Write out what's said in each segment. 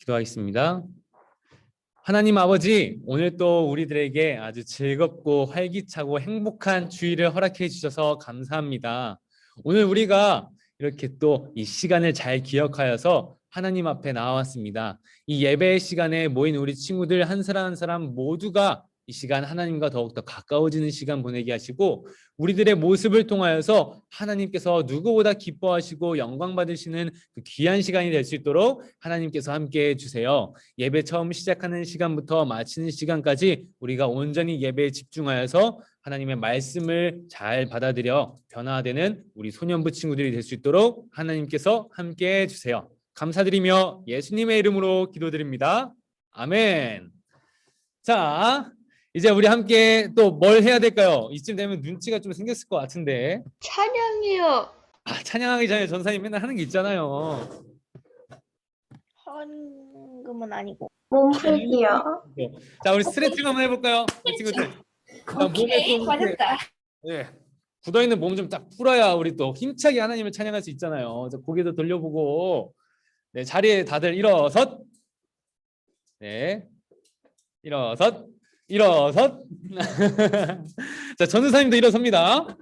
기도하겠습니다. 하나님 아버지, 오늘 또 우리들에게 아주 즐겁고 활기차고 행복한 주일을 허락해 주셔서 감사합니다. 오늘 우리가 이렇게 또 이 시간을 잘 기억하여서 하나님 앞에 나왔습니다. 이 예배 시간에 모인 우리 친구들 한 사람 한 사람 모두가 이 시간 하나님과 더욱더 가까워지는 시간 보내게 하시고, 우리들의 모습을 통하여서 하나님께서 누구보다 기뻐하시고 영광 받으시는 그 귀한 시간이 될 수 있도록 하나님께서 함께해 주세요. 예배 처음 시작하는 시간부터 마치는 시간까지 우리가 온전히 예배에 집중하여서 하나님의 말씀을 잘 받아들여 변화되는 우리 소년부 친구들이 될 수 있도록 하나님께서 함께해 주세요. 감사드리며 예수님의 이름으로 기도드립니다. 아멘. 자, 이제 우리 함께 또 뭘 해야 될까요? 이쯤 되면 눈치가 좀 생겼을 것 같은데. 찬양이요. 찬양하기 전에 전사님 맨날 하는 게 있잖아요. 헌금은 아니고. 몸풀기요. 자, 우리 스트레칭 한번 해볼까요? 우리 친구들. 몸에 좀 맞았다. 네, 굳어있는 몸 좀 딱 풀어야 우리 또 힘차게 하나님을 찬양할 수 있잖아요. 고개도 돌려보고, 네, 자리에 다들 일어섰. 네, 일어섰. 자, 전우사님도 일어섭니다.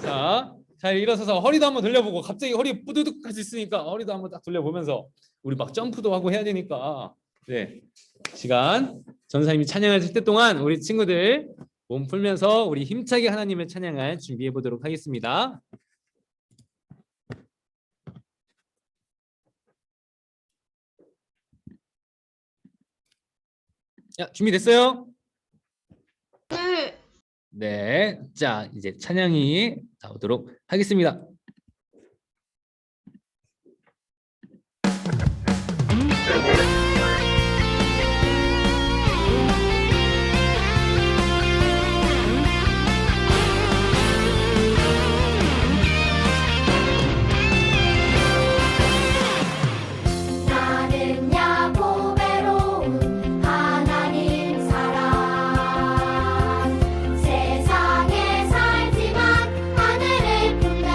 자, 잘 일어서서 허리도 한번 돌려보고, 갑자기 허리 뿌드득 할 수 있으니까 허리도 한번 딱 돌려보면서 우리 막 점프도 하고 해야 되니까, 네, 시간 전우사님이 찬양하실 때 동안 우리 친구들 몸 풀면서 우리 힘차게 하나님을 찬양할 준비해 보도록 하겠습니다. 자, 준비됐어요? 네. 네, 자, 이제 찬양이 나오도록 하겠습니다. 나는 야곱의 외로운 하나님 사랑 세상에 살지만 하늘을 품네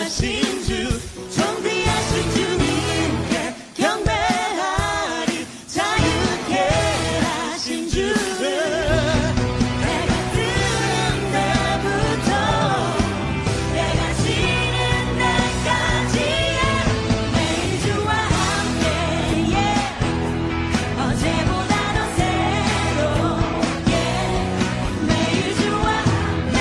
귀하신 주 존귀하신 주님께 경배하리 자유케 하신 주 내가 뜨는 때부터 내가 지는 날까지의 매일 주와 함께 어제보다 더 새롭게 매일 주와 함께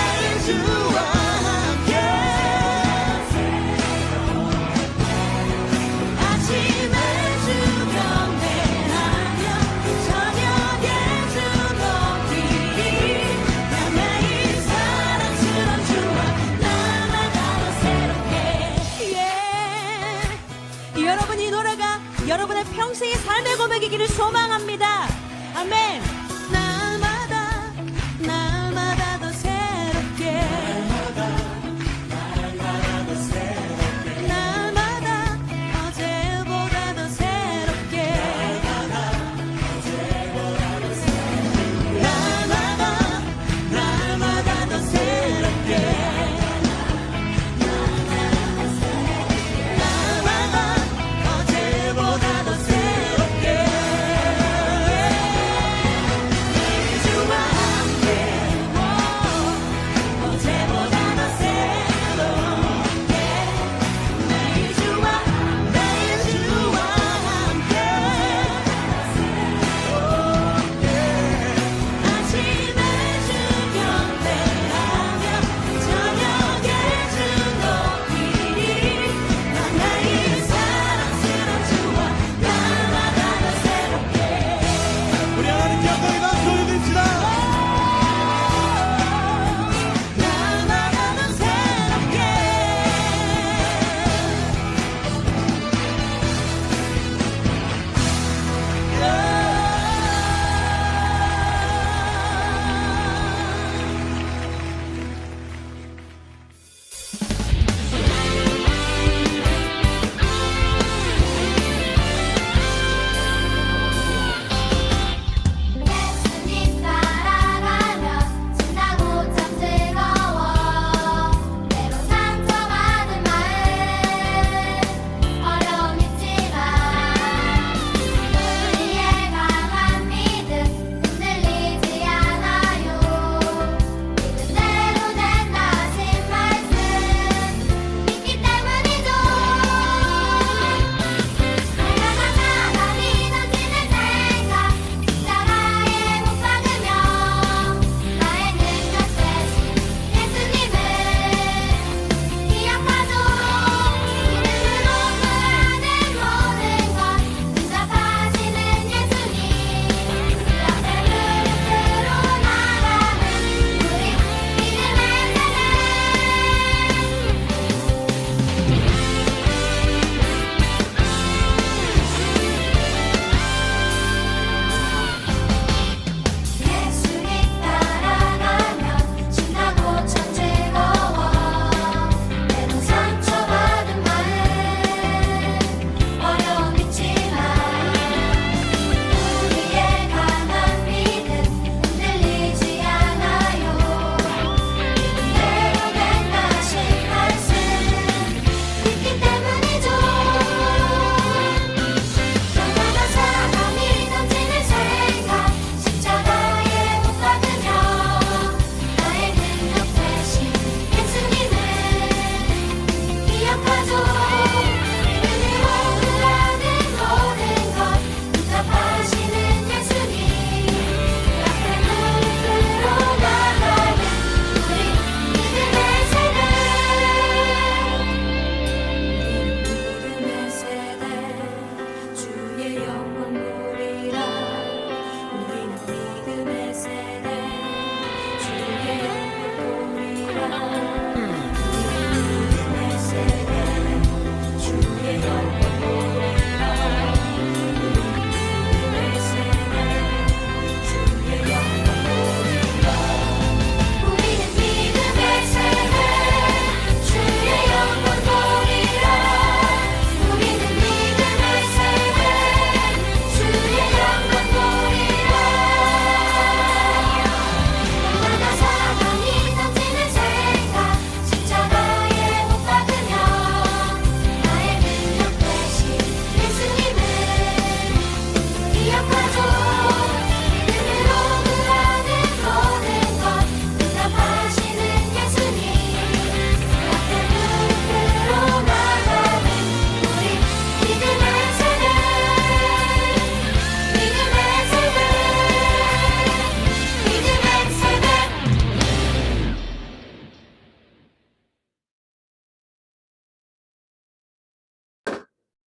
아침에 주 경배하며 저녁에 주 높이리 나 매일 사랑스러운 주와 날마다 더 새롭게 여러분 이 노래가 여러분의 평생의 삶의 고백이기를 소망합니다. 아멘. 날마다 날마다 더 새롭게 날마다 어제보다 더 새롭게 날마다 날마다 더 새롭게 날마다 어제보다 더 새롭게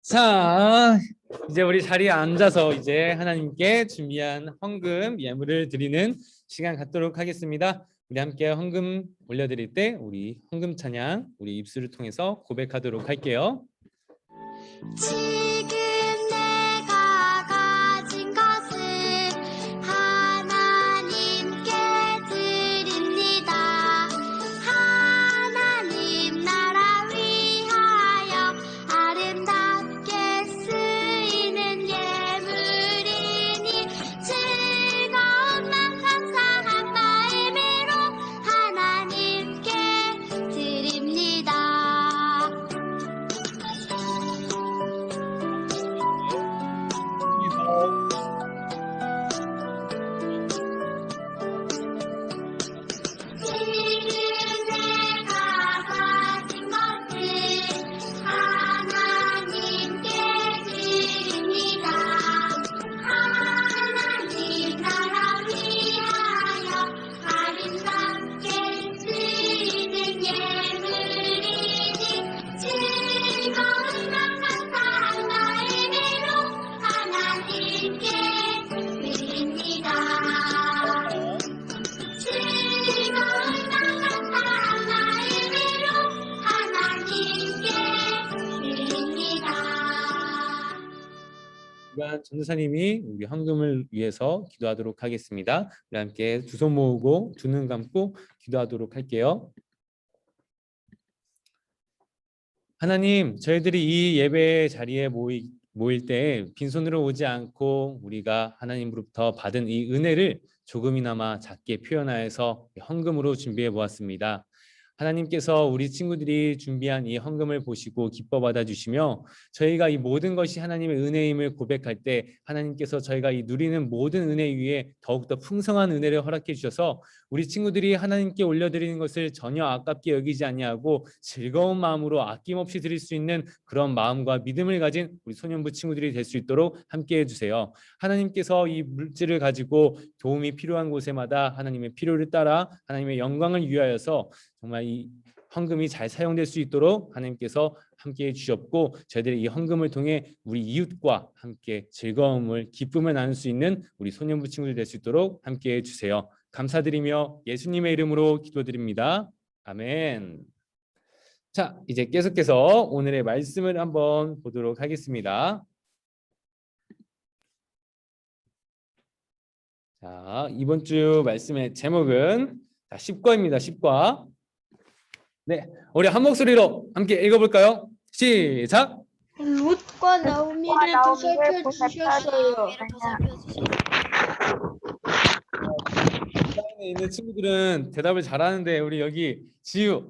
자, 이제 우리 자리에 앉아서 이제 하나님께 준비한 헌금 예물을 드리는 시간 갖도록 하겠습니다. 우리 함께 헌금 올려드릴 때 우리 헌금 찬양 우리 입술을 통해서 고백하도록 할게요. 지금 내가 가진 것을 하나님께 드립니다. 하나님 나라 위하여 아름답게 쓰이는 예물이니 즐거운 맘 감사한 마음으로 하나님께 드립니다. 지금 내가 가진 것을 하나님께 드립니다. 하나님 나라 위하여 아름답게 쓰이는 예물이니 즐거운 맘 감사한 마음으로 하나님께 드립니다. 즐거운 맘 감사한 마음으로 하나님께 드립니다. 이번 전도사님이 우리 헌금을 위해서 기도하도록 하겠습니다. 우리 함께 두 손 모으고 두 눈 감고 기도하도록 할게요. 하나님, 저희들이 이 예배 자리에 모일 때 빈손으로 오지 않고 우리가 하나님으로부터 받은 이 은혜를 조금이나마 작게 표현하여서 헌금으로 준비해 보았습니다. 하나님께서 우리 친구들이 준비한 이 헌금을 보시고 기뻐 받아주시며 저희가 이 모든 것이 하나님의 은혜임을 고백할 때 하나님께서 저희가 이 누리는 모든 은혜 위에 더욱더 풍성한 은혜를 허락해 주셔서 우리 친구들이 하나님께 올려드리는 것을 전혀 아깝게 여기지 아니하고 즐거운 마음으로 아낌없이 드릴 수 있는 그런 마음과 믿음을 가진 우리 소년부 친구들이 될 수 있도록 함께해 주세요. 하나님께서 이 물질을 가지고 도움이 필요한 곳에마다 하나님의 필요를 따라 하나님의 영광을 위하여서 정말 이 헌금이 잘 사용될 수 있도록 하나님께서 함께해 주셨고 저희들이 이 헌금을 통해 우리 이웃과 함께 즐거움을 기쁨을 나눌 수 있는 우리 소년부 친구들 될 수 있도록 함께해 주세요. 감사드리며 예수님의 이름으로 기도드립니다. 아멘. 자, 이제 계속해서 오늘의 말씀을 한번 보도록 하겠습니다. 자, 이번 주 말씀의 제목은 10과입니다. 10과. 네, 우리 한 목소리로 함께 읽어볼까요? 시작! 룻과 나오미를 보살펴 주셨어요. 온라인에 있는 친구들은 대답을 잘하는데 우리 여기 지우,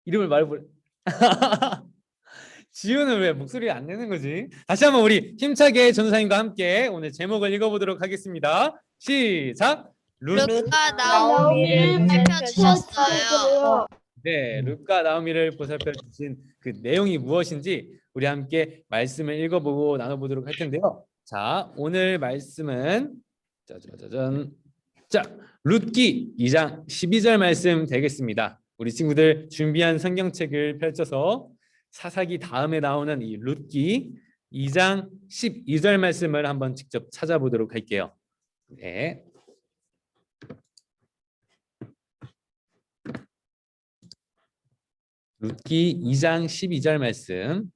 이름을 말해볼. 지우는 왜 목소리 안 내는 거지? 다시 한번 우리 힘차게 전도사님과 함께 오늘 제목을 읽어보도록 하겠습니다. 시작! 룻과 나오미를 살펴주셨어요. 네, 룻과 나오미를 보살펴 주신 그 내용이 무엇인지 우리 함께 말씀을 읽어보고 나눠보도록 할 텐데요. 자, 오늘 말씀은 짜자자잔. 자, 룻기 2장 12절 말씀 되겠습니다. 우리 친구들 준비한 성경책을 펼쳐서 사사기 다음에 나오는 이 룻기 2장 12절 말씀을 한번 직접 찾아보도록 할게요. 네. 룻기 2장 12절 말씀.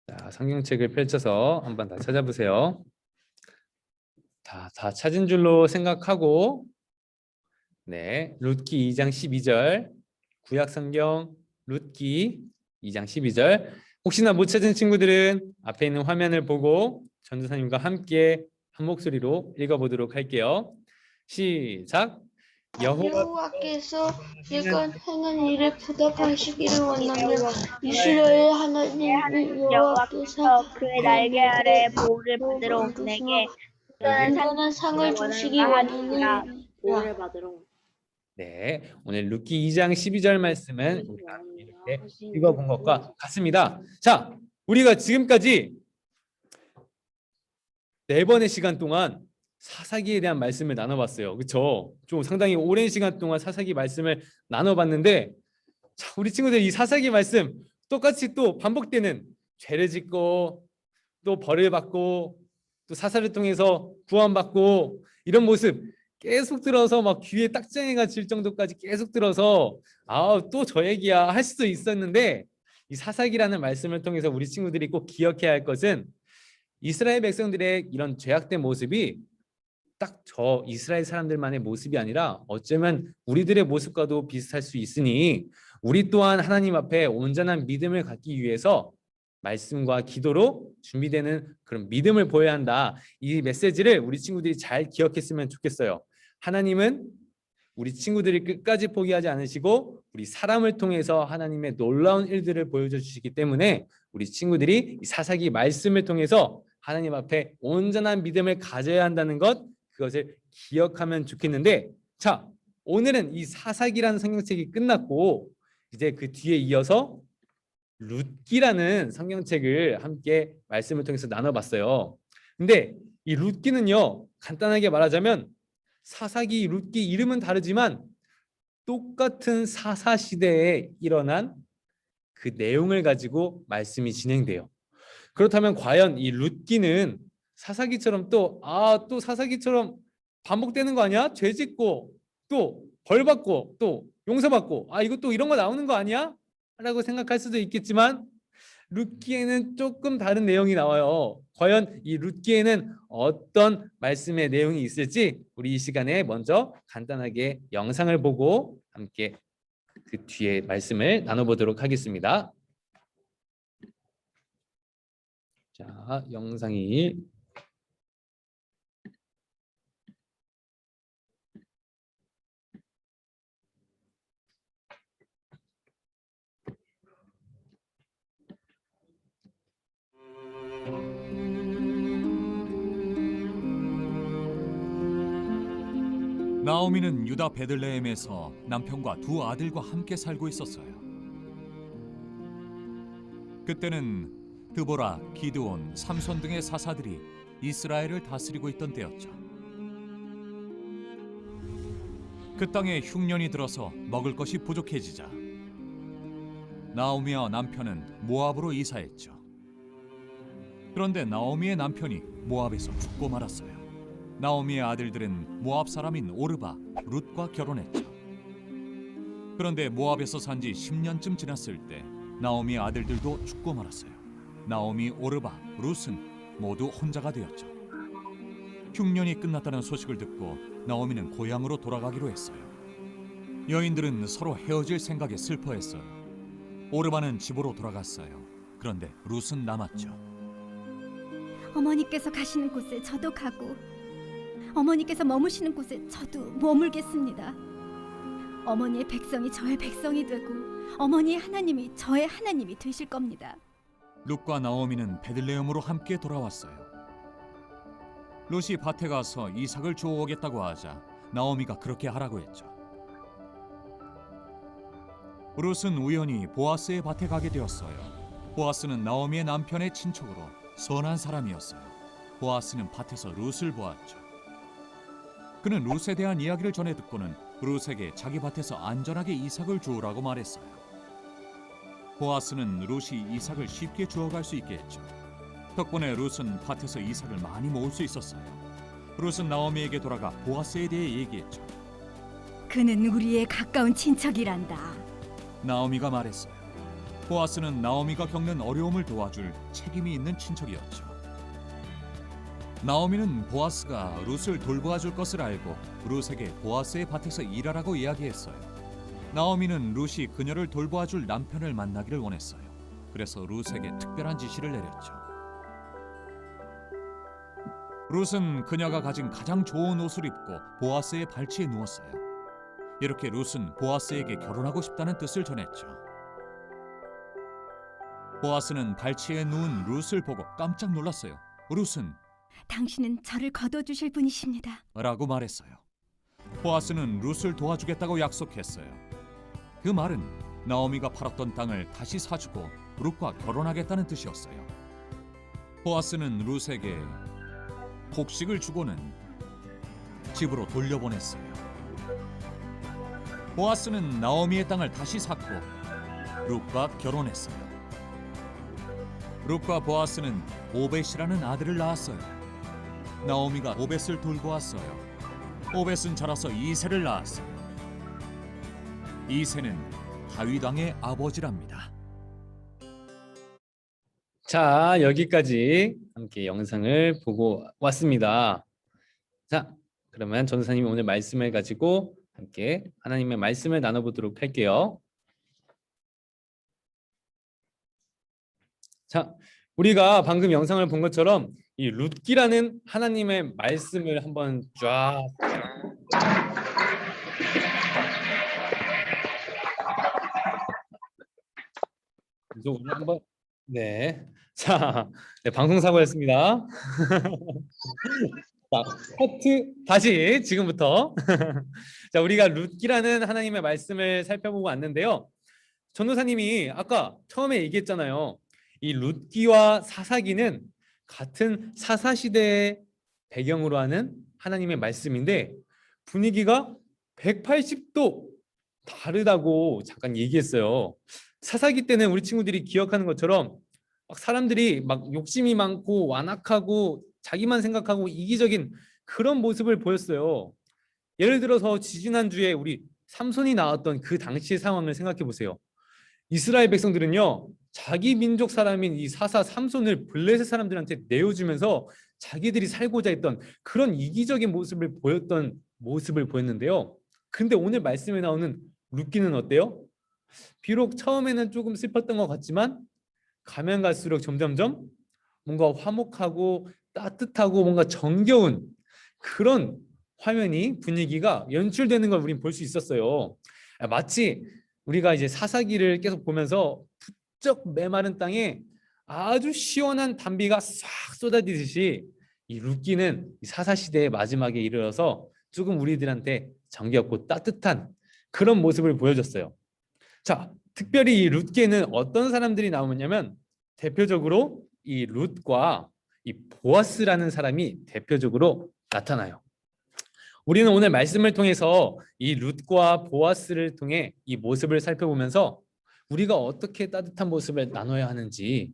자, 성경책을 펼쳐서 한번 다 찾아보세요. 다 찾은 줄로 생각하고, 네, 룻기 2장 12절, 구약 성경 룻기 2장 12절. 혹시나 못 찾은 친구들은 앞에 있는 화면을 보고 전도사님과 함께 한 목소리로 읽어보도록 할게요. 시작. 여호와께서 내가 행한 일에 보답하시기를 원하며 이스라엘 하나님 여호와께서 그의 날개 아래 보호를 받으러 내게 온전한 상을 주시기 원하니 보호를 받으러 네, 오늘 룻기 2장 12절 말씀은 우리가 이렇게 읽어본 것과 같습니다. 자, 우리가 지금까지 4번의 시간 동안 사사기에 대한 말씀을 나눠봤어요. 그렇죠? 좀 상당히 오랜 시간 동안 사사기 말씀을 나눠봤는데, 자, 우리 친구들 이 사사기 말씀 똑같이 또 반복되는, 죄를 짓고 또 벌을 받고 또 사사를 통해서 구원받고, 이런 모습 계속 들어서 막 귀에 딱정이가 질 정도까지 계속 들어서 또 저 얘기야 할 수도 있었는데, 이 사사기라는 말씀을 통해서 우리 친구들이 꼭 기억해야 할 것은 이스라엘 백성들의 이런 죄악된 모습이 딱 저 이스라엘 사람들만의 모습이 아니라 어쩌면 우리들의 모습과도 비슷할 수 있으니, 우리 또한 하나님 앞에 온전한 믿음을 갖기 위해서 말씀과 기도로 준비되는 그런 믿음을 보여야 한다. 이 메시지를 우리 친구들이 잘 기억했으면 좋겠어요. 하나님은 우리 친구들이 끝까지 포기하지 않으시고 우리 사람을 통해서 하나님의 놀라운 일들을 보여줘 주시기 때문에 우리 친구들이 이 사사기 말씀을 통해서 하나님 앞에 온전한 믿음을 가져야 한다는 것, 그것을 기억하면 좋겠는데, 자, 오늘은 이 사사기라는 성경책이 끝났고 이제 그 뒤에 이어서 룻기라는 성경책을 함께 말씀을 통해서 나눠봤어요. 근데 이 룻기는요, 간단하게 말하자면 사사기, 룻기 이름은 다르지만 똑같은 사사 시대에 일어난 그 내용을 가지고 말씀이 진행돼요. 그렇다면 과연 이 룻기는 사사기처럼 또 사사기처럼 반복되는 거 아니야? 죄 짓고 또 벌 받고 또 용서받고, 이것도 이런 거 나오는 거 아니야? 라고 생각할 수도 있겠지만 룻기에는 조금 다른 내용이 나와요. 과연 이 룻기에는 어떤 말씀의 내용이 있을지 우리 이 시간에 먼저 간단하게 영상을 보고 함께 그 뒤에 말씀을 나눠보도록 하겠습니다. 자, 영상이 나오미는 유다 베들레헴에서 남편과 두 아들과 함께 살고 있었어요. 그때는 드보라, 기드온, 삼손 등의 사사들이 이스라엘을 다스리고 있던 때였죠. 그 땅에 흉년이 들어서 먹을 것이 부족해지자 나오미와 남편은 모압으로 이사했죠. 그런데 나오미의 남편이 모압에서 죽고 말았어요. 나오미의 아들들은 모압 사람인 오르바, 룻과 결혼했죠. 그런데 모압에서 산 지 10년쯤 지났을 때 나오미의 아들들도 죽고 말았어요. 나오미, 오르바, 룻은 모두 혼자가 되었죠. 흉년이 끝났다는 소식을 듣고 나오미는 고향으로 돌아가기로 했어요. 여인들은 서로 헤어질 생각에 슬퍼했어요. 오르바는 집으로 돌아갔어요. 그런데 룻은 남았죠. 어머니께서 가시는 곳에 저도 가고 어머니께서 머무시는 곳에 저도 머물겠습니다. 어머니의 백성이 저의 백성이 되고 어머니의 하나님이 저의 하나님이 되실 겁니다. 룻과 나오미는 베들레헴으로 함께 돌아왔어요. 룻이 밭에 가서 이삭을 주워오겠다고 하자 나오미가 그렇게 하라고 했죠. 룻은 우연히 보아스의 밭에 가게 되었어요. 보아스는 나오미의 남편의 친척으로 선한 사람이었어요. 보아스는 밭에서 룻을 보았죠. 그는 룻에 대한 이야기를 전해 듣고는 룻에게 자기 밭에서 안전하게 이삭을 주우라고 말했어요. 보아스는 룻이 이삭을 쉽게 주워갈 수 있게 했죠. 덕분에 룻은 밭에서 이삭을 많이 모을 수 있었어요. 룻은 나오미에게 돌아가 보아스에 대해 얘기했죠. 그는 우리의 가까운 친척이란다. 나오미가 말했어요. 보아스는 나오미가 겪는 어려움을 도와줄 책임이 있는 친척이었죠. 나오미는 보아스가 룻을 돌보아줄 것을 알고 룻에게 보아스의 밭에서 일하라고 이야기했어요. 나오미는 룻이 그녀를 돌보아줄 남편을 만나기를 원했어요. 그래서 룻에게 특별한 지시를 내렸죠. 룻은 그녀가 가진 가장 좋은 옷을 입고 보아스의 발치에 누웠어요. 이렇게 룻은 보아스에게 결혼하고 싶다는 뜻을 전했죠. 보아스는 발치에 누운 룻을 보고 깜짝 놀랐어요. 룻은 당신은 저를 거둬주실 분이십니다. 라고 말했어요. 보아스는 룻을 도와주겠다고 약속했어요. 그 말은 나오미가 팔았던 땅을 다시 사주고 룻과 결혼하겠다는 뜻이었어요. 보아스는 룻에게 곡식을 주고는 집으로 돌려보냈어요. 보아스는 나오미의 땅을 다시 샀고 룻과 결혼했어요. 룻과 보아스는 오벳이라는 아들을 낳았어요. 나오미가 오벳을 돌고 왔어요. 오벳은 자라서 이새를 낳았어요. 이새는 다윗 왕의 아버지랍니다. 자, 여기까지 함께 영상을 보고 왔습니다. 자, 그러면 전도사님이 오늘 말씀을 가지고 함께 하나님의 말씀을 나눠보도록 할게요. 자, 우리가 방금 영상을 본 것처럼 이 룻기라는 하나님의 말씀을 한번 쫙 그래서 오늘 한번 네, 자, 네, 방송 사고였습니다. 자, 커트 다시 지금부터 자, 우리가 룻기라는 하나님의 말씀을 살펴보고 왔는데요. 전도사님이 아까 처음에 얘기했잖아요. 이 룻기와 사사기는 같은 사사시대의 배경으로 하는 하나님의 말씀인데 분위기가 180도 다르다고 잠깐 얘기했어요. 사사기 때는 우리 친구들이 기억하는 것처럼 막 사람들이 막 욕심이 많고 완악하고 자기만 생각하고 이기적인 그런 모습을 보였어요. 예를 들어서 지지난주에 우리 삼손이 나왔던 그 당시의 상황을 생각해 보세요. 이스라엘 백성들은요, 자기 민족 사람인 이 사사 삼손을 블레셋 사람들한테 내어주면서 자기들이 살고자 했던 그런 이기적인 모습을 보였는데요. 근데 오늘 말씀에 나오는 룻기는 어때요? 비록 처음에는 조금 슬펐던 것 같지만 가면 갈수록 점점점 뭔가 화목하고 따뜻하고 뭔가 정겨운 그런 화면이 분위기가 연출되는 걸 우린 볼 수 있었어요. 마치 우리가 이제 사사기를 계속 보면서 부쩍 메마른 땅에 아주 시원한 단비가 싹 쏟아지듯이 이 룻기는 사사시대의 마지막에 이르러서 조금 우리들한테 정겹고 따뜻한 그런 모습을 보여줬어요. 자, 특별히 이 룻기에는 어떤 사람들이 나오냐면 대표적으로 이 룻과 이 보아스라는 사람이 대표적으로 나타나요. 우리는 오늘 말씀을 통해서 이 룻과 보아스를 통해 이 모습을 살펴보면서 우리가 어떻게 따뜻한 모습을 나눠야 하는지,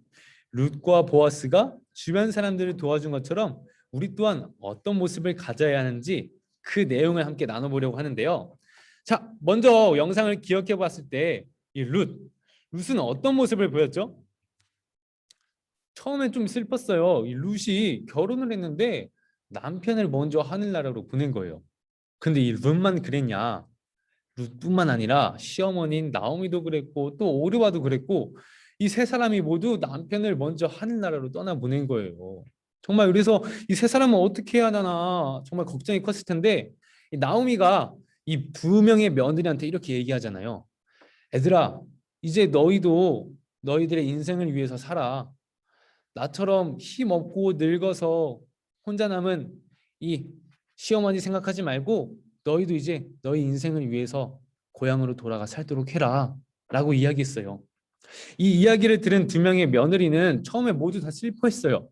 룻과 보아스가 주변 사람들을 도와준 것처럼 우리 또한 어떤 모습을 가져야 하는지 그 내용을 함께 나눠보려고 하는데요. 자, 먼저 영상을 기억해 봤을 때 이 룻은 어떤 모습을 보였죠? 처음엔 좀 슬펐어요. 이 룻이 결혼을 했는데 남편을 먼저 하늘나라로 보낸 거예요. 근데 이 룻만 그랬냐? 룻뿐만 아니라 시어머니인 나오미도 그랬고 또 오르바도 그랬고 이 세 사람이 모두 남편을 먼저 하늘나라로 떠나보낸 거예요. 정말 그래서 이 세 사람은 어떻게 해야 하나 정말 걱정이 컸을 텐데 이 나오미가 이 두 명의 며느리한테 이렇게 얘기하잖아요. 애들아, 이제 너희도 너희들의 인생을 위해서 살아. 나처럼 힘없고 늙어서 혼자 남은 이 시어머니 생각하지 말고 너희도 이제 너희 인생을 위해서 고향으로 돌아가 살도록 해라 라고 이야기했어요. 이 이야기를 들은 두 명의 며느리는 처음에 모두 다 슬퍼했어요.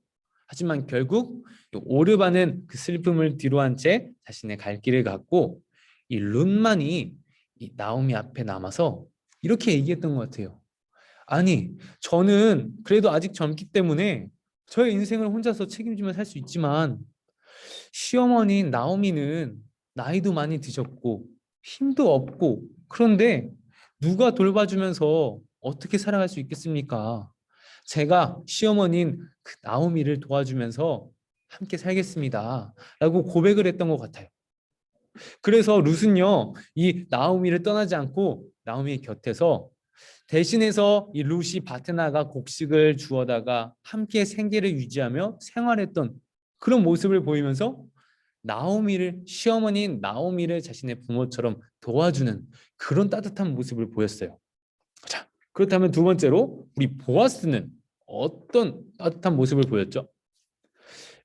하지만 결국 오르바는 그 슬픔을 뒤로한 채 자신의 갈 길을 갔고 이 룻만이 이 나오미 앞에 남아서 이렇게 얘기했던 것 같아요. 아니, 저는 그래도 아직 젊기 때문에 저의 인생을 혼자서 책임지며 살 수 있지만 시어머니인 나오미는 나이도 많이 드셨고 힘도 없고 그런데 누가 돌봐주면서 어떻게 살아갈 수 있겠습니까? 제가 시어머니인 그 나오미를 도와주면서 함께 살겠습니다 라고 고백을 했던 것 같아요. 그래서 룻은요, 이 나오미를 떠나지 않고 나오미의 곁에서 대신해서 이 룻이 밭에 나가 곡식을 주워다가 함께 생계를 유지하며 생활했던 그런 모습을 보이면서 시어머니인 나오미를 자신의 부모처럼 도와주는 그런 따뜻한 모습을 보였어요. 자, 그렇다면 두 번째로 우리 보아스는 어떤 따뜻한 모습을 보였죠?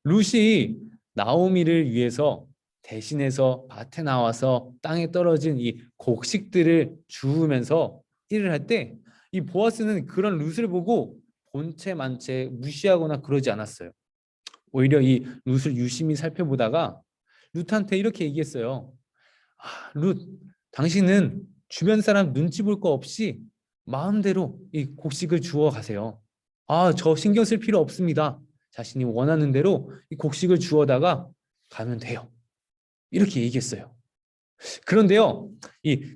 룻이 나오미를 위해서 대신해서 밭에 나와서 땅에 떨어진 이 곡식들을 주우면서 일을 할 때 이 보아스는 그런 룻을 보고 본체 만체 무시하거나 그러지 않았어요. 오히려 이 룻을 유심히 살펴보다가 룻한테 이렇게 얘기했어요. 룻, 당신은 주변 사람 눈치 볼 거 없이 마음대로 이 곡식을 주워 가세요. 저 신경 쓸 필요 없습니다. 자신이 원하는 대로 이 곡식을 주워다가 가면 돼요. 이렇게 얘기했어요. 그런데요,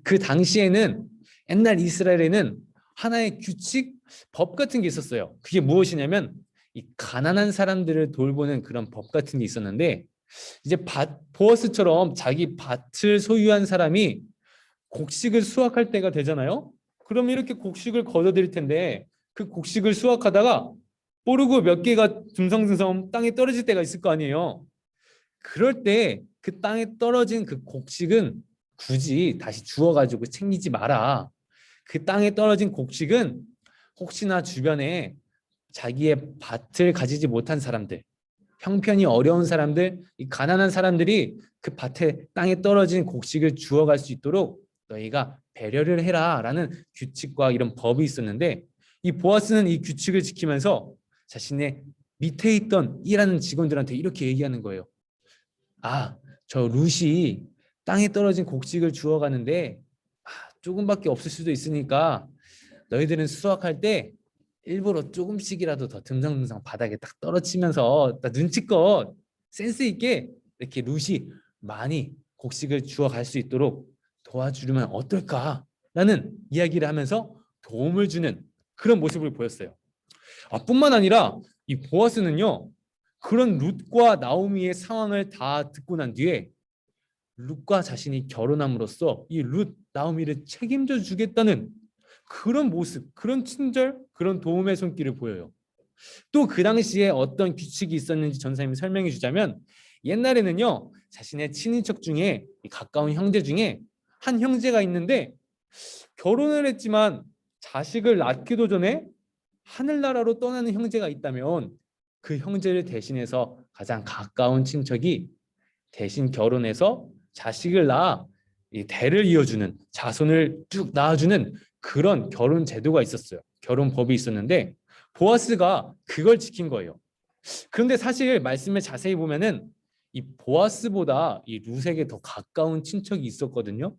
그 당시에는 옛날 이스라엘에는 하나의 규칙, 법 같은 게 있었어요. 그게 무엇이냐면 이 가난한 사람들을 돌보는 그런 법 같은 게 있었는데, 이제 보아스처럼 자기 밭을 소유한 사람이 곡식을 수확할 때가 되잖아요. 그럼 이렇게 곡식을 거둬들일 텐데 그 곡식을 수확하다가 뽀르고 몇 개가 듬성듬성 땅에 떨어질 때가 있을 거 아니에요. 그럴 때 그 땅에 떨어진 그 곡식은 굳이 다시 주워가지고 챙기지 마라. 그 땅에 떨어진 곡식은 혹시나 주변에 자기의 밭을 가지지 못한 사람들, 형편이 어려운 사람들, 이 가난한 사람들이 그 밭에 땅에 떨어진 곡식을 주워갈 수 있도록 너희가 배려를 해라라는 규칙과 이런 법이 있었는데, 이 보아스는 이 규칙을 지키면서 자신의 밑에 있던 일하는 직원들한테 이렇게 얘기하는 거예요. 저 룻이 땅에 떨어진 곡식을 주워가는데 조금밖에 없을 수도 있으니까 너희들은 수확할 때 일부러 조금씩이라도 더 듬성듬성 바닥에 딱 떨어지면서 눈치껏 센스 있게 이렇게 룻이 많이 곡식을 주워갈 수 있도록 도와주면 어떨까라는 이야기를 하면서 도움을 주는 그런 모습을 보였어요. 뿐만 아니라 이 보아스는요, 그런 룻과 나오미의 상황을 다 듣고 난 뒤에 룻과 자신이 결혼함으로써 이 룻, 나오미를 책임져 주겠다는 그런 모습, 그런 친절, 그런 도움의 손길을 보여요. 또 그 당시에 어떤 규칙이 있었는지 전사님이 설명해 주자면, 옛날에는요, 자신의 친인척 중에 가까운 형제 중에 한 형제가 있는데 결혼을 했지만 자식을 낳기도 전에 하늘나라로 떠나는 형제가 있다면 그 형제를 대신해서 가장 가까운 친척이 대신 결혼해서 자식을 낳아 이 대를 이어주는, 자손을 쭉 낳아주는 그런 결혼 제도가 있었어요. 결혼법이 있었는데 보아스가 그걸 지킨 거예요. 그런데 사실 말씀을 자세히 보면은 이 보아스보다 이 룻에게 더 가까운 친척이 있었거든요.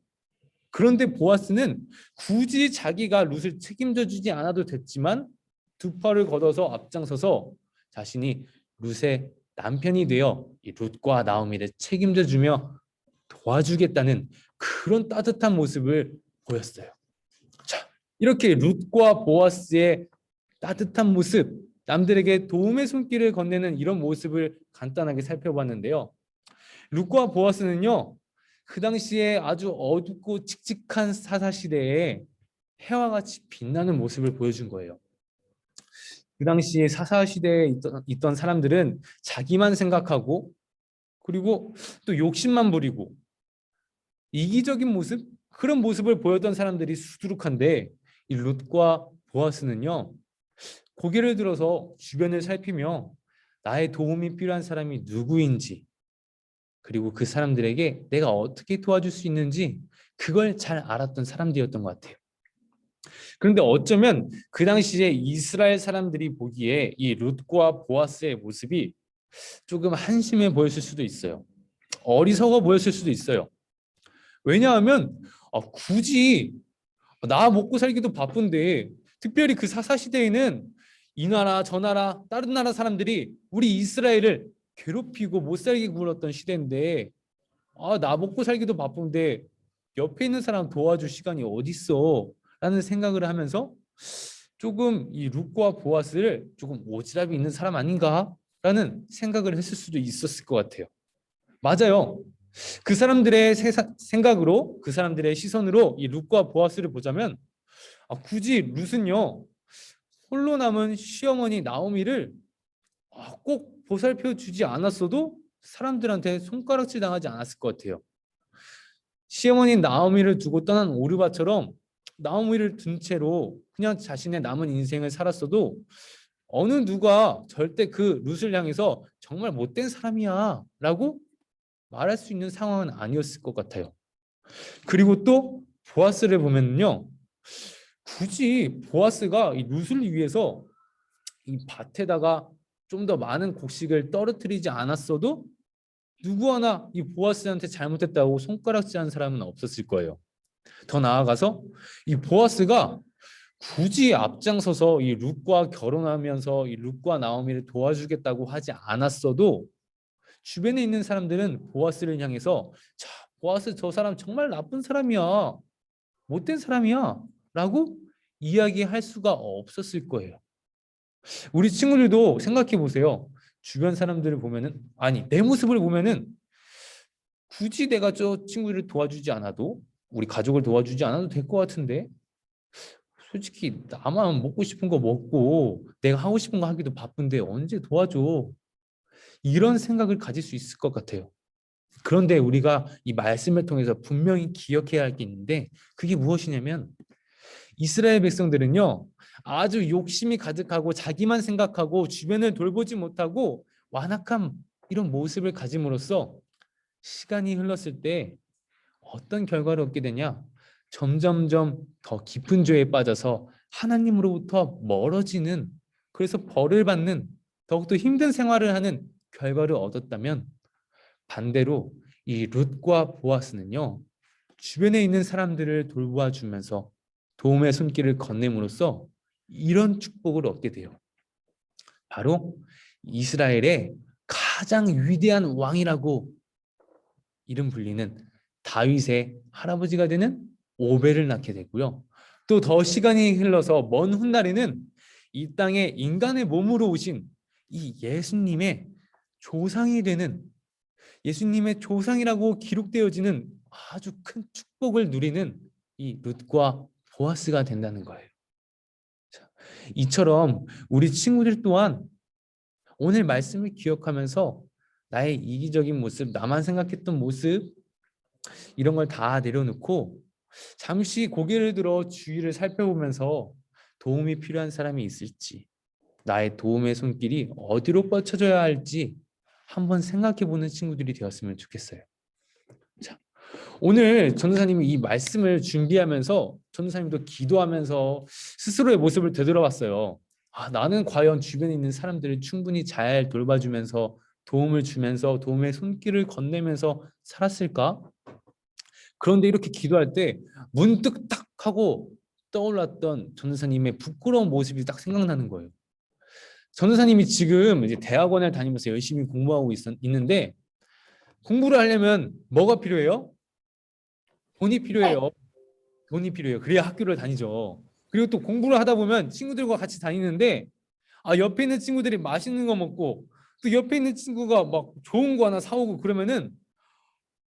그런데 보아스는 굳이 자기가 룻을 책임져 주지 않아도 됐지만 두 팔을 걷어서 앞장서서 자신이 룻의 남편이 되어 이 룻과 나오미를 책임져 주며 도와주겠다는 그런 따뜻한 모습을 보였어요. 자, 이렇게 룻과 보아스의 따뜻한 모습, 남들에게 도움의 손길을 건네는 이런 모습을 간단하게 살펴봤는데요. 룻과 보아스는요, 그 당시에 아주 어둡고 칙칙한 사사시대에 해와 같이 빛나는 모습을 보여준 거예요. 그 당시에 사사시대에 있던 사람들은 자기만 생각하고 그리고 또 욕심만 부리고 이기적인 모습, 그런 모습을 보였던 사람들이 수두룩한데, 이 룻과 보아스는요, 고개를 들어서 주변을 살피며 나의 도움이 필요한 사람이 누구인지, 그리고 그 사람들에게 내가 어떻게 도와줄 수 있는지 그걸 잘 알았던 사람들이었던 것 같아요. 그런데 어쩌면 그 당시에 이스라엘 사람들이 보기에 이 룻과 보아스의 모습이 조금 한심해 보였을 수도 있어요. 어리석어 보였을 수도 있어요. 왜냐하면 굳이 나 먹고 살기도 바쁜데, 특별히 그 사사시대에는 이 나라 저 나라 다른 나라 사람들이 우리 이스라엘을 괴롭히고 못 살게 굴었던 시대인데, 나 먹고 살기도 바쁜데 옆에 있는 사람 도와줄 시간이 어딨어 라는 생각을 하면서 조금 이 룻과 보아스를 조금 오지랖이 있는 사람 아닌가 라는 생각을 했을 수도 있었을 것 같아요. 맞아요. 그 사람들의 생각으로, 그 사람들의 시선으로 이 룻과 보아스를 보자면 굳이 룻은요, 홀로 남은 시어머니 나오미를 꼭 보살펴 주지 않았어도 사람들한테 손가락질 당하지 않았을 것 같아요. 시어머니 나오미를 두고 떠난 오르바처럼 나오미를 둔 채로 그냥 자신의 남은 인생을 살았어도 어느 누가 절대 그 룻을 향해서 정말 못된 사람이야 라고 말할 수 있는 상황은 아니었을 것 같아요. 그리고 또 보아스를 보면요, 굳이 보아스가 이 룻을 위해서 이 밭에다가 좀 더 많은 곡식을 떨어뜨리지 않았어도 누구 하나 이 보아스한테 잘못했다고 손가락질한 사람은 없었을 거예요. 더 나아가서 이 보아스가 굳이 앞장서서 이 룻과 결혼하면서 이 룻과 나오미를 도와주겠다고 하지 않았어도 주변에 있는 사람들은 보아스를 향해서 자, 보아스 저 사람 정말 나쁜 사람이야. 못된 사람이야. 라고 이야기할 수가 없었을 거예요. 우리 친구들도 생각해 보세요. 주변 사람들을 보면은 아니 내 모습을 보면은 굳이 내가 저 친구를 도와주지 않아도 우리 가족을 도와주지 않아도 될 것 같은데 솔직히 나만 먹고 싶은 거 먹고 내가 하고 싶은 거 하기도 바쁜데 언제 도와줘? 이런 생각을 가질 수 있을 것 같아요. 그런데 우리가 이 말씀을 통해서 분명히 기억해야 할 게 있는데 그게 무엇이냐면 이스라엘 백성들은요 아주 욕심이 가득하고 자기만 생각하고 주변을 돌보지 못하고 완악한 이런 모습을 가짐으로써 시간이 흘렀을 때 어떤 결과를 얻게 되냐? 점점점 더 깊은 죄에 빠져서 하나님으로부터 멀어지는 그래서 벌을 받는 더욱더 힘든 생활을 하는 결과를 얻었다면 반대로 이 룻과 보아스는요 주변에 있는 사람들을 돌봐주면서 도움의 손길을 건네므로써 이런 축복을 얻게 돼요. 바로 이스라엘의 가장 위대한 왕이라고 이름 불리는 다윗의 할아버지가 되는 오벨을 낳게 되고요. 또 더 시간이 흘러서 먼 훗날에는 이 땅에 인간의 몸으로 오신 이 예수님의 조상이 되는 예수님의 조상이라고 기록되어지는 아주 큰 축복을 누리는 이 룻과 보아스가 된다는 거예요. 자, 이처럼 우리 친구들 또한 오늘 말씀을 기억하면서 나의 이기적인 모습, 나만 생각했던 모습 이런 걸 다 내려놓고 잠시 고개를 들어 주위를 살펴보면서 도움이 필요한 사람이 있을지 나의 도움의 손길이 어디로 뻗쳐져야 할지 한번 생각해보는 친구들이 되었으면 좋겠어요. 자, 오늘 전도사님이 이 말씀을 준비하면서 전도사님도 기도하면서 스스로의 모습을 되돌아봤어요. 아, 나는 과연 주변에 있는 사람들을 충분히 잘 돌봐주면서 도움을 주면서 도움의 손길을 건네면서 살았을까? 그런데 이렇게 기도할 때 문득 딱 하고 떠올랐던 전도사님의 부끄러운 모습이 딱 생각나는 거예요. 전도사님이 지금 이제 대학원을 다니면서 열심히 공부하고 있는데 공부를 하려면 뭐가 필요해요? 돈이 필요해요. 돈이 필요해요. 그래야 학교를 다니죠. 그리고 또 공부를 하다 보면 친구들과 같이 다니는데 옆에 있는 친구들이 맛있는 거 먹고 또 옆에 있는 친구가 막 좋은 거 하나 사오고 그러면은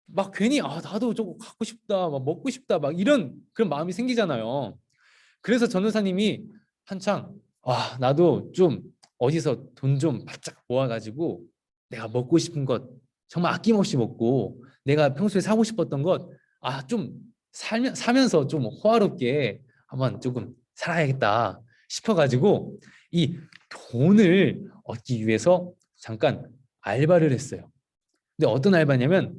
막 괜히 나도 저거 갖고 싶다, 막 먹고 싶다, 막 이런 그런 마음이 생기잖아요. 그래서 전도사님이 한창 나도 좀 어디서 돈 좀 바짝 모아가지고 내가 먹고 싶은 것 정말 아낌없이 먹고 내가 평소에 사고 싶었던 것 좀 사면서 좀 호화롭게 한번 조금 살아야겠다 싶어가지고 이 돈을 얻기 위해서 잠깐 알바를 했어요. 근데 어떤 알바냐면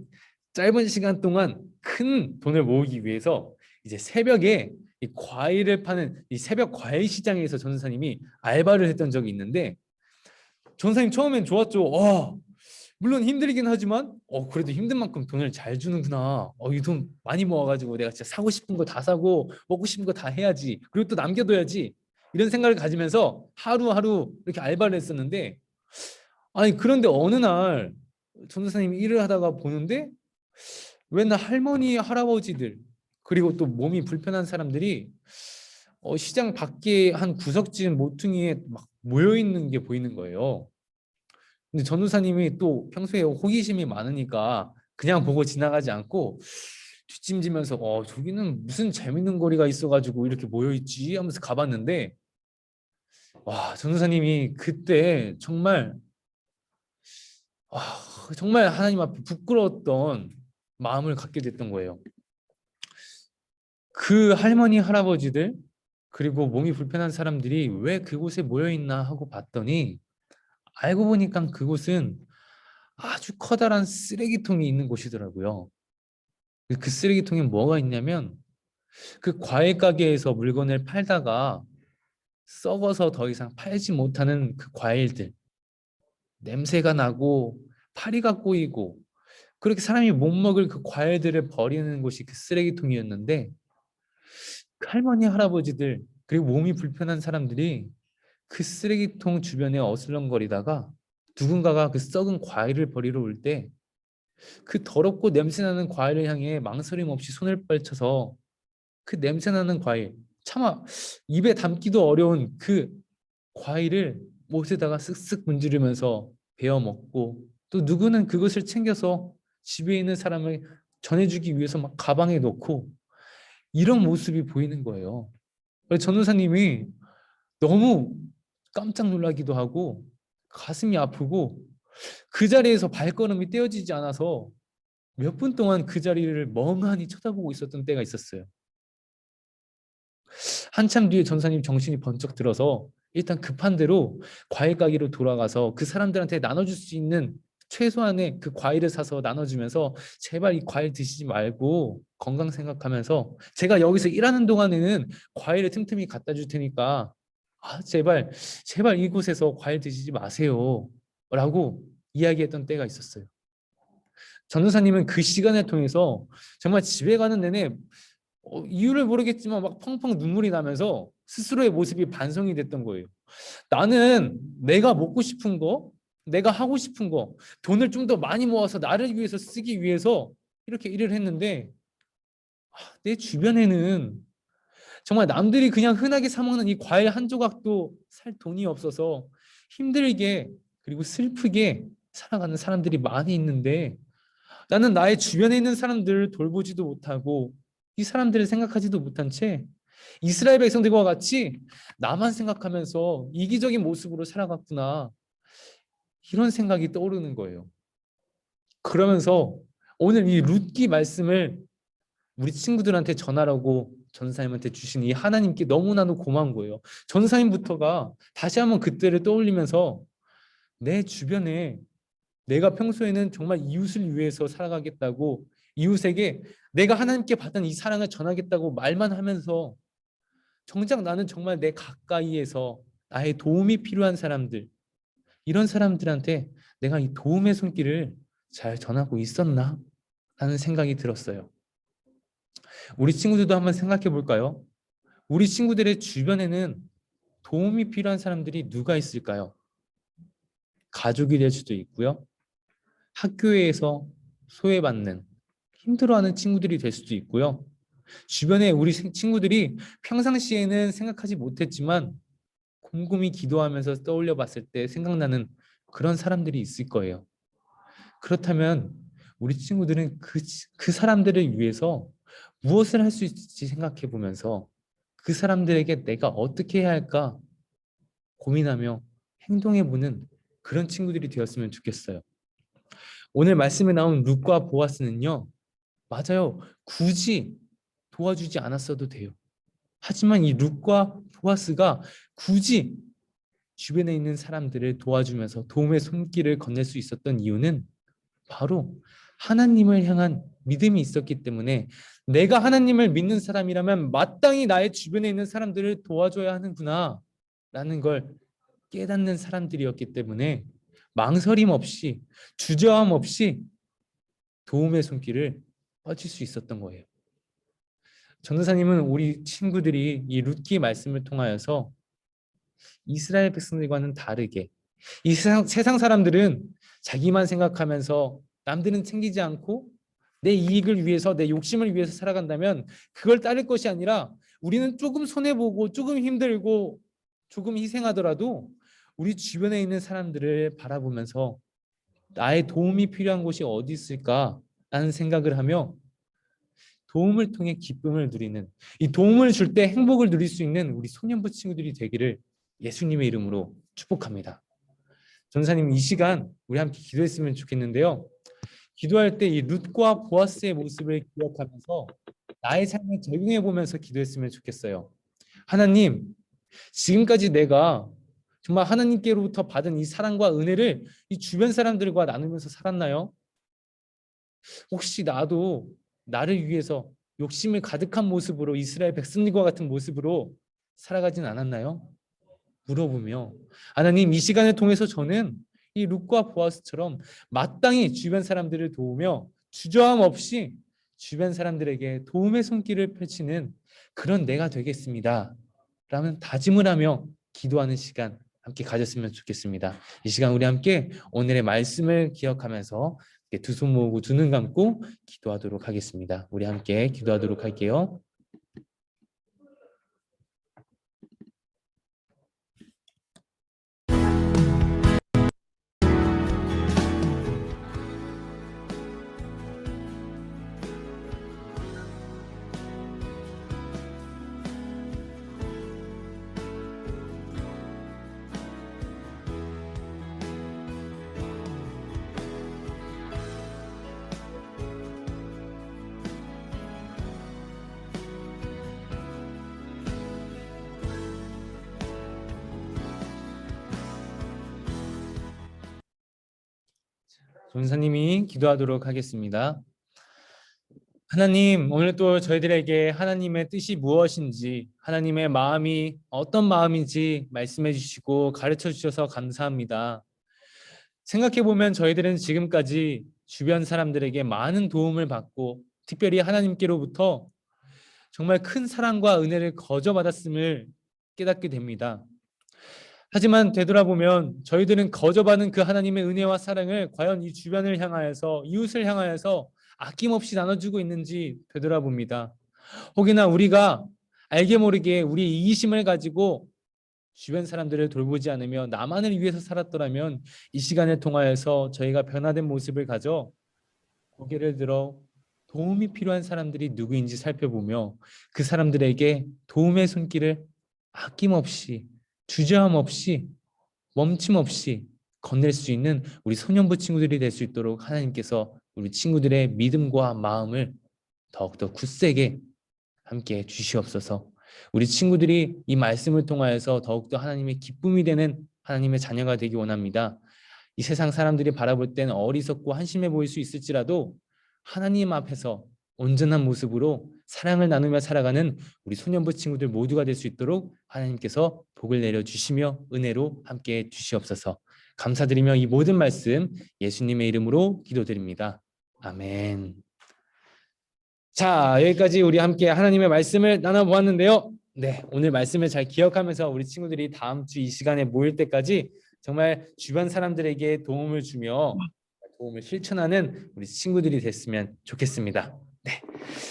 짧은 시간 동안 큰 돈을 모으기 위해서 이제 새벽에 이 과일을 파는 이 새벽 과일 시장에서 전도사님이 알바를 했던 적이 있는데 전도사님 처음엔 좋았죠. 물론 힘들긴 하지만 그래도 힘든 만큼 돈을 잘 주는구나. 이 돈 많이 모아가지고 내가 진짜 사고 싶은 거 다 사고 먹고 싶은 거 다 해야지. 그리고 또 남겨둬야지. 이런 생각을 가지면서 하루하루 이렇게 알바를 했었는데 그런데 어느 날 전도사님이 일을 하다가 보는데 맨날 할머니, 할아버지들 그리고 또 몸이 불편한 사람들이 시장 밖에 한 구석진 모퉁이에 막 모여 있는 게 보이는 거예요. 근데 전도사님이 또 평소에 호기심이 많으니까 그냥 보고 지나가지 않고 뒷짐지면서 저기는 무슨 재밌는 거리가 있어가지고 이렇게 모여 있지 하면서 가봤는데 전도사님이 그때 정말 정말 하나님 앞에 부끄러웠던 마음을 갖게 됐던 거예요. 그 할머니, 할아버지들 그리고 몸이 불편한 사람들이 왜 그곳에 모여 있나 하고 봤더니 알고 보니까 그곳은 아주 커다란 쓰레기통이 있는 곳이더라고요. 그 쓰레기통에 뭐가 있냐면 그 과일 가게에서 물건을 팔다가 썩어서 더 이상 팔지 못하는 그 과일들 냄새가 나고 파리가 꼬이고 그렇게 사람이 못 먹을 그 과일들을 버리는 곳이 그 쓰레기통이었는데 그 할머니 할아버지들 그리고 몸이 불편한 사람들이 그 쓰레기통 주변에 어슬렁거리다가 누군가가 그 썩은 과일을 버리러 올 때 그 더럽고 냄새나는 과일을 향해 망설임 없이 손을 뻗쳐서 그 냄새나는 과일, 차마 입에 담기도 어려운 그 과일을 못에다가 쓱쓱 문지르면서 베어 먹고, 또 누구는 그것을 챙겨서 집에 있는 사람을 전해주기 위해서 막 가방에 넣고, 이런 모습이 보이는 거예요. 그래서 전도사님이 너무 깜짝 놀라기도 하고 가슴이 아프고 그 자리에서 발걸음이 떼어지지 않아서 몇 분 동안 그 자리를 멍하니 쳐다보고 있었던 때가 있었어요. 한참 뒤에 전사님 정신이 번쩍 들어서 일단 급한 대로 과일 가게로 돌아가서 그 사람들한테 나눠줄 수 있는 최소한의 그 과일을 사서 나눠주면서 제발 이 과일 드시지 말고 건강 생각하면서 제가 여기서 일하는 동안에는 과일을 틈틈이 갖다 줄 테니까 제발 이곳에서 과일 드시지 마세요 라고 이야기했던 때가 있었어요. 전도사님은 그 시간을 통해서 정말 집에 가는 내내 이유를 모르겠지만 막 펑펑 눈물이 나면서 스스로의 모습이 반성이 됐던 거예요. 나는 내가 먹고 싶은 거, 내가 하고 싶은 거, 돈을 좀 더 많이 모아서 나를 위해서 쓰기 위해서 이렇게 일을 했는데 내 주변에는 정말 남들이 그냥 흔하게 사 먹는 이 과일 한 조각도 살 돈이 없어서 힘들게 그리고 슬프게 살아가는 사람들이 많이 있는데 나는 나의 주변에 있는 사람들을 돌보지도 못하고 이 사람들을 생각하지도 못한 채 이스라엘 백성들과 같이 나만 생각하면서 이기적인 모습으로 살아갔구나, 이런 생각이 떠오르는 거예요. 그러면서 오늘 이 룻기 말씀을 우리 친구들한테 전하라고 전사님한테 주신 이 하나님께 너무나도 고마운 거예요. 전사님부터가 다시 한번 그때를 떠올리면서 내 주변에 내가 평소에는 정말 이웃을 위해서 살아가겠다고, 이웃에게 내가 하나님께 받은 이 사랑을 전하겠다고 말만 하면서 정작 나는 정말 내 가까이에서 나의 도움이 필요한 사람들, 이런 사람들한테 내가 이 도움의 손길을 잘 전하고 있었나? 라는 생각이 들었어요. 우리 친구들도 한번 생각해 볼까요? 우리 친구들의 주변에는 도움이 필요한 사람들이 누가 있을까요? 가족이 될 수도 있고요. 학교에서 소외받는, 힘들어하는 친구들이 될 수도 있고요. 주변에 우리 친구들이 평상시에는 생각하지 못했지만 곰곰이 기도하면서 떠올려 봤을 때 생각나는 그런 사람들이 있을 거예요. 그렇다면 우리 친구들은 그 사람들을 위해서 무엇을 할 수 있을지 생각해 보면서 그 사람들에게 내가 어떻게 해야 할까 고민하며 행동해 보는 그런 친구들이 되었으면 좋겠어요. 오늘 말씀에 나온 룻과 보아스는요, 맞아요, 굳이 도와주지 않았어도 돼요. 하지만 이 룻과 보아스가 굳이 주변에 있는 사람들을 도와주면서 도움의 손길을 건넬 수 있었던 이유는 바로 하나님을 향한 믿음이 있었기 때문에, 내가 하나님을 믿는 사람이라면 마땅히 나의 주변에 있는 사람들을 도와줘야 하는구나 라는 걸 깨닫는 사람들이었기 때문에 망설임 없이 주저함 없이 도움의 손길을 뻗칠 수 있었던 거예요. 전도사님은 우리 친구들이 이 룻기 말씀을 통하여서 이스라엘 백성들과는 다르게, 이 세상 사람들은 자기만 생각하면서 남들은 챙기지 않고 내 이익을 위해서, 내 욕심을 위해서 살아간다면 그걸 따를 것이 아니라 우리는 조금 손해보고 조금 힘들고 조금 희생하더라도 우리 주변에 있는 사람들을 바라보면서 나의 도움이 필요한 곳이 어디 있을까라는 생각을 하며 도움을 통해 기쁨을 누리는, 이 도움을 줄 때 행복을 누릴 수 있는 우리 소년부 친구들이 되기를 예수님의 이름으로 축복합니다. 전사님, 이 시간 우리 함께 기도했으면 좋겠는데요. 기도할 때 이 룻과 보아스의 모습을 기억하면서 나의 삶에 적용해 보면서 기도했으면 좋겠어요. 하나님, 지금까지 내가 정말 하나님께로부터 받은 이 사랑과 은혜를 이 주변 사람들과 나누면서 살았나요? 혹시 나도 나를 위해서 욕심을 가득한 모습으로 이스라엘 백성들과 같은 모습으로 살아가진 않았나요? 물어보며, 하나님, 이 시간을 통해서 저는 이 룻과 보아스처럼 마땅히 주변 사람들을 도우며 주저함 없이 주변 사람들에게 도움의 손길을 펼치는 그런 내가 되겠습니다. 라는 다짐을 하며 기도하는 시간 함께 가졌으면 좋겠습니다. 이 시간 우리 함께 오늘의 말씀을 기억하면서 두 손 모으고 두 눈 감고 기도하도록 하겠습니다. 우리 함께 기도하도록 할게요. 전사님이 기도하도록 하겠습니다. 하나님, 오늘 또 저희들에게 하나님의 뜻이 무엇인지, 하나님의 마음이 어떤 마음인지 말씀해 주시고 가르쳐 주셔서 감사합니다. 생각해 보면 저희들은 지금까지 주변 사람들에게 많은 도움을 받고 특별히 하나님께로부터 정말 큰 사랑과 은혜를 거저받았음을 깨닫게 됩니다. 하지만 되돌아보면 저희들은 거저받은 그 하나님의 은혜와 사랑을 과연 이 주변을 향하여서, 이웃을 향하여서 아낌없이 나눠주고 있는지 되돌아봅니다. 혹여나 우리가 알게 모르게 우리 이기심을 가지고 주변 사람들을 돌보지 않으며 나만을 위해서 살았더라면 이 시간을 통하여서 저희가 변화된 모습을 가져 고개를 들어 도움이 필요한 사람들이 누구인지 살펴보며 그 사람들에게 도움의 손길을 아낌없이, 주저함 없이, 멈춤 없이 건넬 수 있는 우리 소년부 친구들이 될 수 있도록 하나님께서 우리 친구들의 믿음과 마음을 더욱더 굳세게 함께 주시옵소서. 우리 친구들이 이 말씀을 통하여서 더욱더 하나님의 기쁨이 되는 하나님의 자녀가 되기 원합니다. 이 세상 사람들이 바라볼 땐 어리석고 한심해 보일 수 있을지라도 하나님 앞에서 온전한 모습으로 사랑을 나누며 살아가는 우리 소년부 친구들 모두가 될 수 있도록 하나님께서 복을 내려주시며 은혜로 함께 주시옵소서. 감사드리며 이 모든 말씀 예수님의 이름으로 기도드립니다. 아멘. 자, 여기까지 우리 함께 하나님의 말씀을 나눠보았는데요. 네, 오늘 말씀을 잘 기억하면서 우리 친구들이 다음 주 이 시간에 모일 때까지 정말 주변 사람들에게 도움을 주며 도움을 실천하는 우리 친구들이 됐으면 좋겠습니다. 네.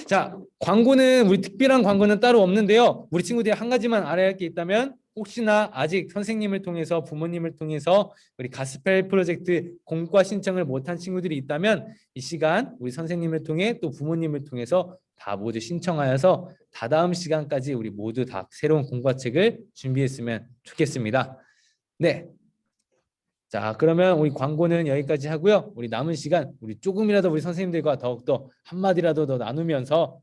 자, 광고는 우리 특별한 광고는 따로 없는데요. 우리 친구들이 한 가지만 알아야 할 게 있다면 혹시나 아직 선생님을 통해서 부모님을 통해서 우리 가스펠 프로젝트 공과 신청을 못한 친구들이 있다면 이 시간 우리 선생님을 통해 또 부모님을 통해서 다 모두 신청하여서 다다음 시간까지 우리 모두 다 새로운 공과책을 준비했으면 좋겠습니다. 네. 자, 그러면 우리 광고는 여기까지 하고요. 우리 남은 시간 우리 조금이라도 우리 선생님들과 더욱더 한마디라도 더 나누면서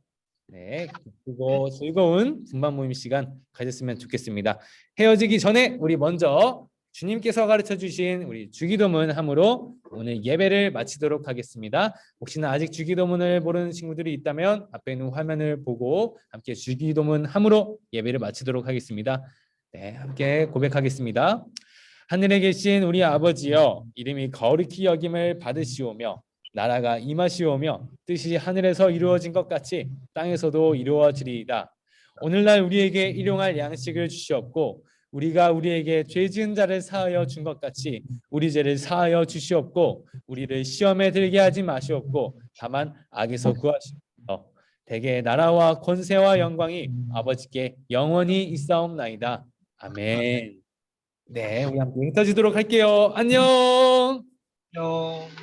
네, 그리고 즐거운 분반 모임 시간 가졌으면 좋겠습니다. 헤어지기 전에 우리 먼저 주님께서 가르쳐 주신 우리 주기도문 함으로 오늘 예배를 마치도록 하겠습니다. 혹시나 아직 주기도문을 모르는 친구들이 있다면 앞에 있는 화면을 보고 함께 주기도문 함으로 예배를 마치도록 하겠습니다. 네, 함께 고백하겠습니다. 하늘에 계신 우리 아버지여, 이름이 거룩히 여김을 받으시오며 나라가 임하시오며 뜻이 하늘에서 이루어진 것 같이 땅에서도 이루어지리이다. 오늘날 우리에게 일용할 양식을 주시옵고 우리가 우리에게 죄 지은 자를 사하여 준 것 같이 우리 죄를 사하여 주시옵고 우리를 시험에 들게 하지 마시옵고 다만 악에서 구하시옵소서. 대개 나라와 권세와 영광이 아버지께 영원히 있사옵나이다. 아멘. 네, 우리 함께 인사드리도록 할게요. 안녕.